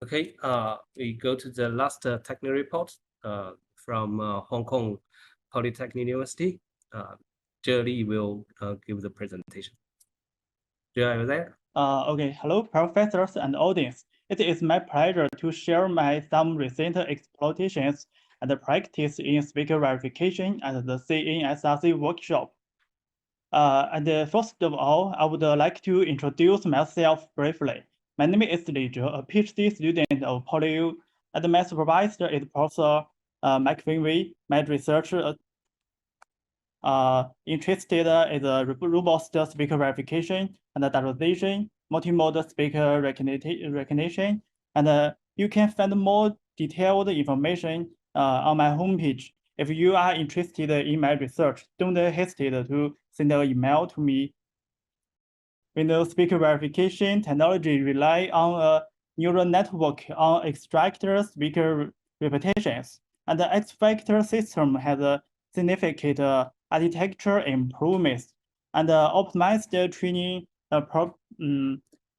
Okay, we go to the last technical report from Hong Kong Polytechnic University. Zhe Li will give the presentation. Zhe, are you there? Okay, hello, professors and audience. It is my pleasure to share some recent exploitations and practice in speaker verification at the CNSRC workshop. And first of all, I would like to introduce myself briefly. My name is Zhe Li, a PhD student of Poly, and my supervisor is Professor Mike Wei. My research interested in the robust speaker verification and diarization, multimodal speaker recognition, and you can find more detailed information on my homepage. If you are interested in my research, don't hesitate to send an email to me. We know speaker verification technology rely on a neural network on extractor speaker repetitions, and the X-factor system has a significant architecture improvements and optimized training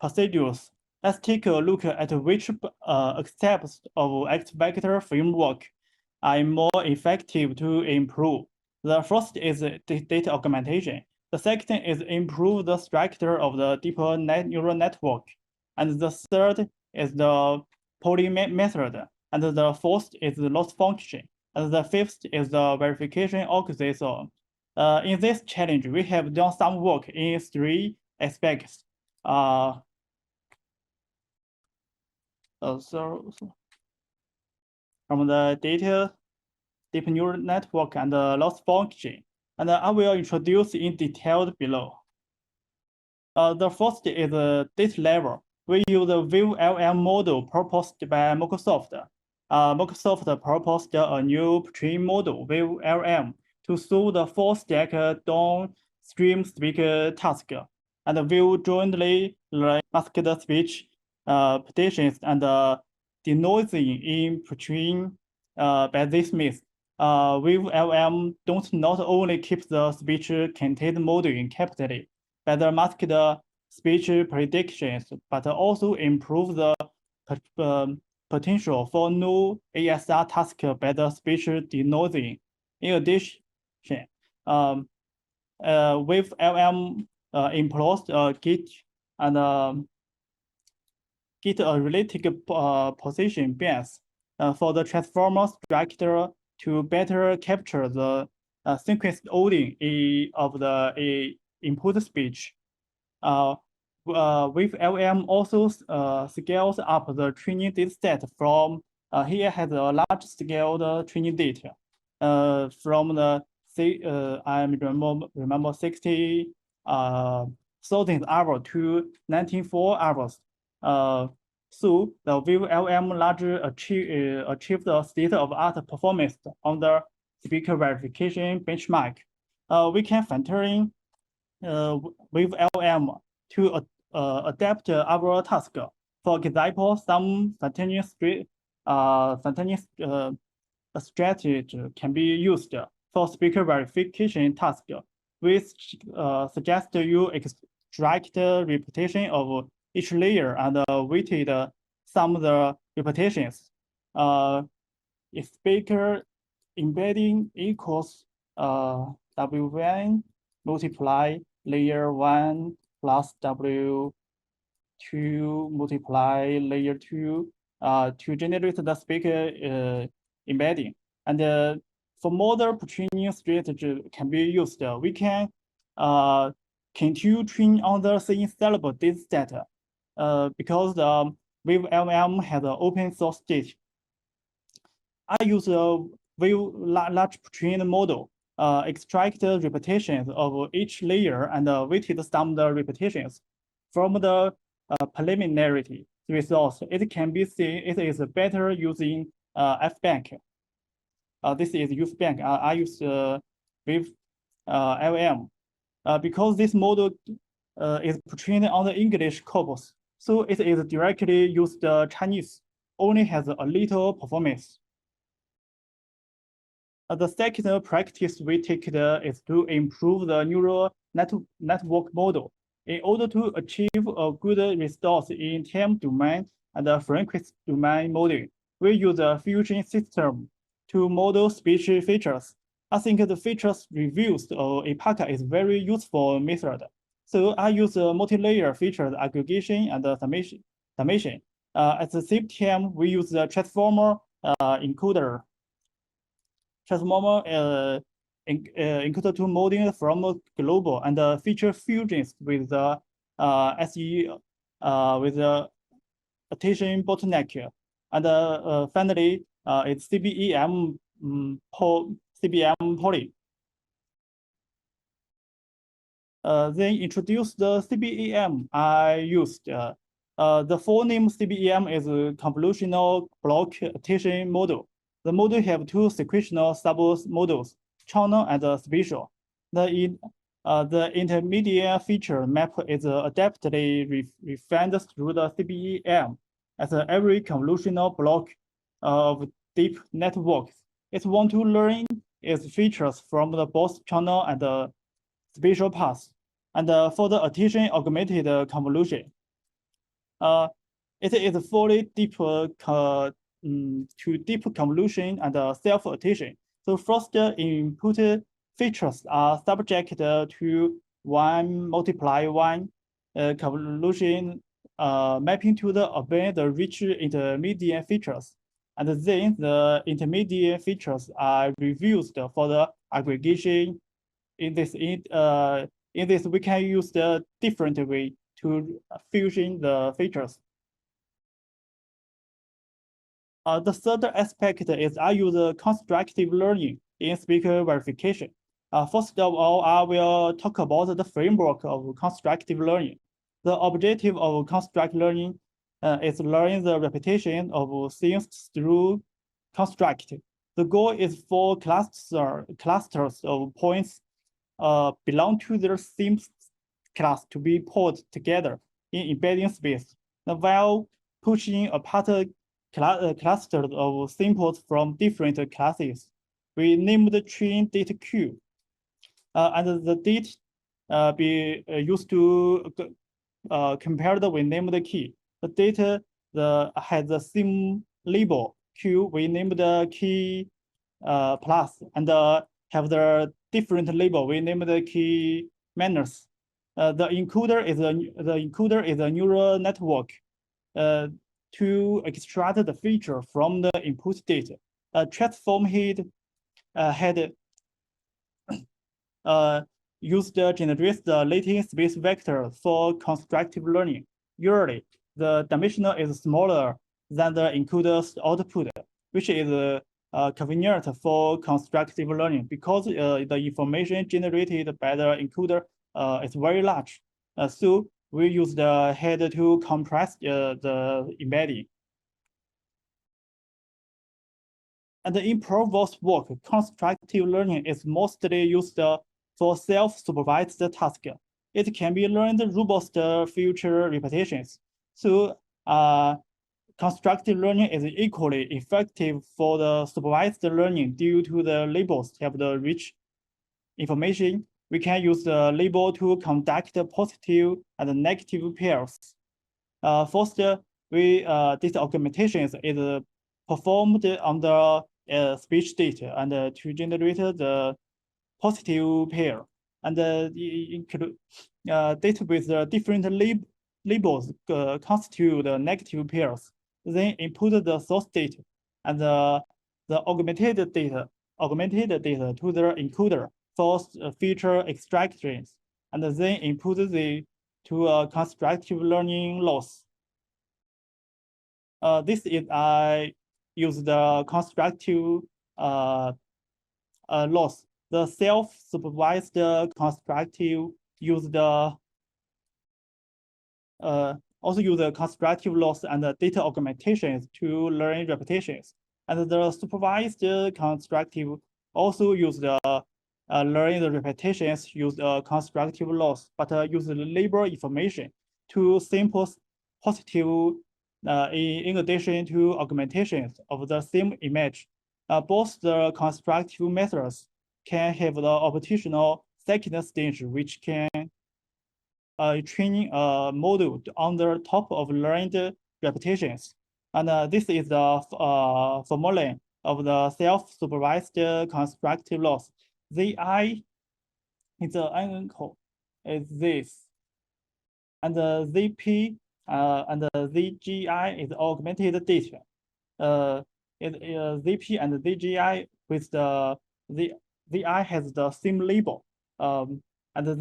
procedures. Let's take a look at which aspects of X-factor framework are more effective to improve. The first is data augmentation. The second is improve the structure of the deeper neural network. And the third is the polling method. And the fourth is the loss function. And the fifth is the verification algorithm. In this challenge, we have done some work in three aspects. From the data, deep neural network, and the loss function, and I will introduce in detail below. The first is the data level. We use the VLM model proposed by Microsoft. Microsoft proposed a new training model, VLM, to solve the full-stack downstream speaker task, and will jointly learn masked speech petitions and denoising in between. By this means, VLM don't not only keep the speech content model in captivity, but the masked speech predictions, but also improve the potential for new ASR task by the speech denoising. In addition, with LM employs Git and Git a related position bias for the transformer structure to better capture the sequence order of the input speech. With LM also scales up the training data set from here has a large scale training data from the I remember 60,000 hours to 94 hours. So the VLM largely achieved the state-of-art performance on the speaker verification benchmark. We can filtering with LM to adapt our task. For example, some spontaneous strategy can be used for speaker verification task. We suggest you extract the repetition of each layer and weighted sum the repetitions. If speaker embedding equals W1 multiply layer 1 plus W2 multiply layer 2 to generate the speaker embedding. And for model training strategy can be used. We can continue training on the same scalable data set because the WaveLM has an open source data. I use a large training model, extract the repetitions of each layer and weighted sum the repetitions from the preliminary results. It can be seen it is better using FBank. This is UseBank. I use with LM because this model is trained on the English corpus, so it is directly used Chinese, only has a little performance. The second practice we take is to improve the neural network model in order to achieve a good result in time domain and the frequency domain modeling. We use a fusion system to model speech features. I think the features reviews of alpaca is very useful method. So I use a multi-layer feature aggregation and summation. At the same time, we use the transformer encoder. Encoder to modeling from global and feature fusions with the SE with the attention bottleneck. And finally, it's CBEM CBM poly. Then introduce the CBEM I used. The full name CBEM is a convolutional block attention model. The model have two sequential sub-models, channel and spatial. The intermediate feature map is adaptively refined through the CBEM as every convolutional block of deep networks. It want to learn its features from the both channel and the spatial paths, and for the attention augmented convolution. It is fully deep to deep convolution and self-attention. So first input features are subject to 1 multiply 1 convolution mapping to the rich intermediate features. And then the intermediate features are reviewed for the aggregation. In this, we can use the different way to fusion the features. The third aspect is I use constructive learning in speaker verification. First of all, I will talk about the framework of constructive learning. The objective of constructive learning is learning the repetition of things through construct. The goal is for clusters of points belong to their same class to be put together in embedding space. While pushing apart clusters of samples from different classes, we name the train data queue. And the date be used to compared with named key. The data has the same label Q. We named the key plus and have the different label. We named the key minus. The encoder is a neural network to extract the feature from the input data. Transform head had used to generate the latent space vector for constructive learning. Usually, the dimensional is smaller than the encoder's output, which is convenient for constructive learning because the information generated by the encoder is very large. So we use the head to compress the embedding. And in Provost work, constructive learning is mostly used for self-supervised task. It can be learned robust future repetitions. So constructive learning is equally effective for the supervised learning due to the labels have the rich information. We can use the label to conduct positive and negative pairs. First, data augmentations is performed under speech data and to generate the positive pair. And include data with different labels constitute the negative pairs. Then input the source data and the augmented data to the encoder for feature extractions, and then input to a constructive learning loss. This is I use the constructive loss. The self-supervised constructive use the also use the constructive loss and the data augmentations to learn repetitions. And the supervised constructive also use the learning the repetitions use constructive loss, but use the label information to sample positive in addition to augmentations of the same image. Both the constructive methods can have the operational second stage, which can training a model on the top of learned repetitions. And this is the formula of the self-supervised constructive loss. Zi is the unequal is this, and the Zp and the Zgi is augmented data. Zp and Zgi with the Zi has the same label, and the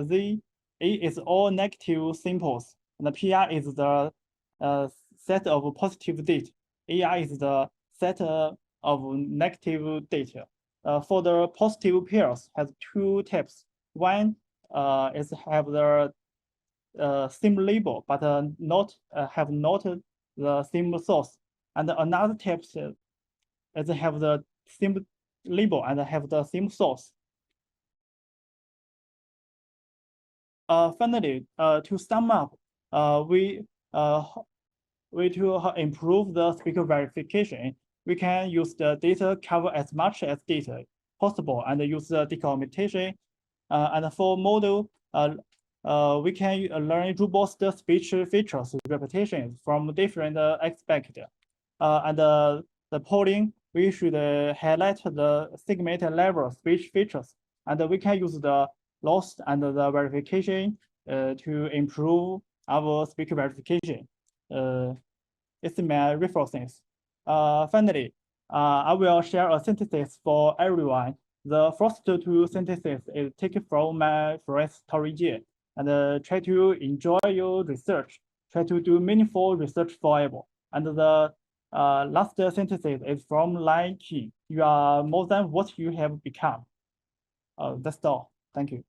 Z is all negative symbols, and the Pi is the set of positive data. Ai is the set of negative data. For the positive pairs has two types. One is have the same label, but not have not the same source, and another type is have the same label and have the same source. Finally, to sum up, we to improve the speaker verification, we can use the data cover as much as data possible and use the decommutation. And for model, we can learn robust speech features repetitions from different aspects. And the polling, we should highlight the segment level speech features, and we can use the loss and the verification to improve our speaker verification. It's my references. Finally, I will share a synthesis for everyone. The first two sentences is taken from my friend Zhe, and try to enjoy your research. Try to do meaningful research forever. And the last sentence is from Lai Qi. You are more than what you have become. That's all. Thank you.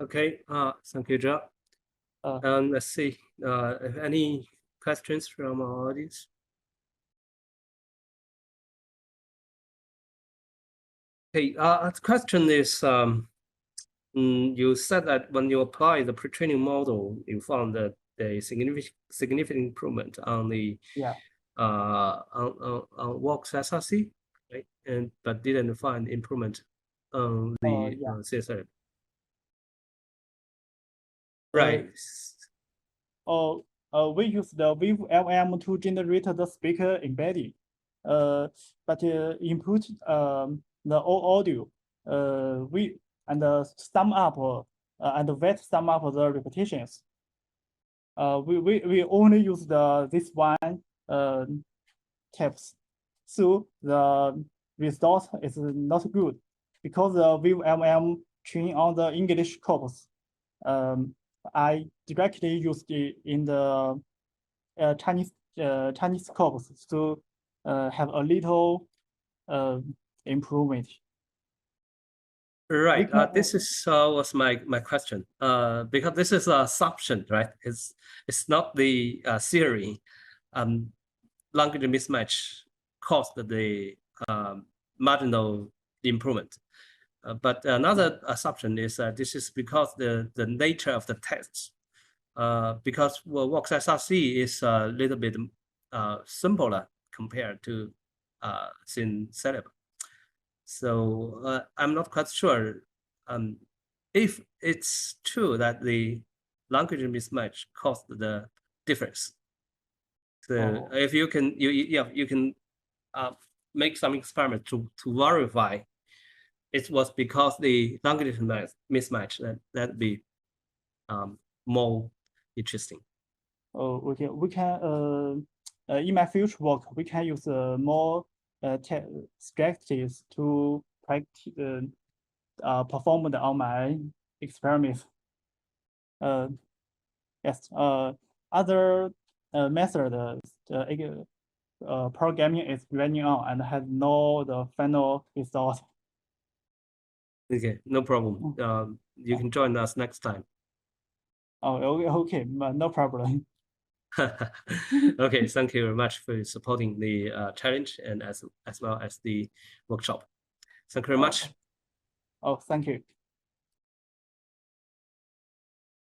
Okay. Thank you, Zhe. Let's see. If any questions from our audience? Okay. The question is, you said that when you apply the pre-training model, you found that a significant improvement on the on Vox SRC, right? But didn't find improvement on the CSL. Right. We use the VLM to generate the speaker embedding, but input the audio. We sum up and wet sum up the repetitions. We only use this one tips, so the result is not good because the VLM train on the English corpus. I directly used it in the Chinese corpus to have a little improvement. Right. This is was my question. Because this is an assumption, right? It's not the theory. Language mismatch caused the marginal improvement. But another assumption is that this is because the nature of the tests. Because Vox SRC is a little bit simpler compared to SynCeleb. So I'm not quite sure if it's true that the language mismatch caused the difference. So if you can, you can make some experiment to verify it was because the language mismatch. That'd be more interesting. Okay, we can in my future work we can use more strategies to practice perform on my experiments. Yes. Other method programming is running on and has no the final result. Okay, no problem. You can join us next time. Oh, okay, no problem. Okay, thank you very much for supporting the challenge and as well as the workshop. Thank you very much. Oh, thank you.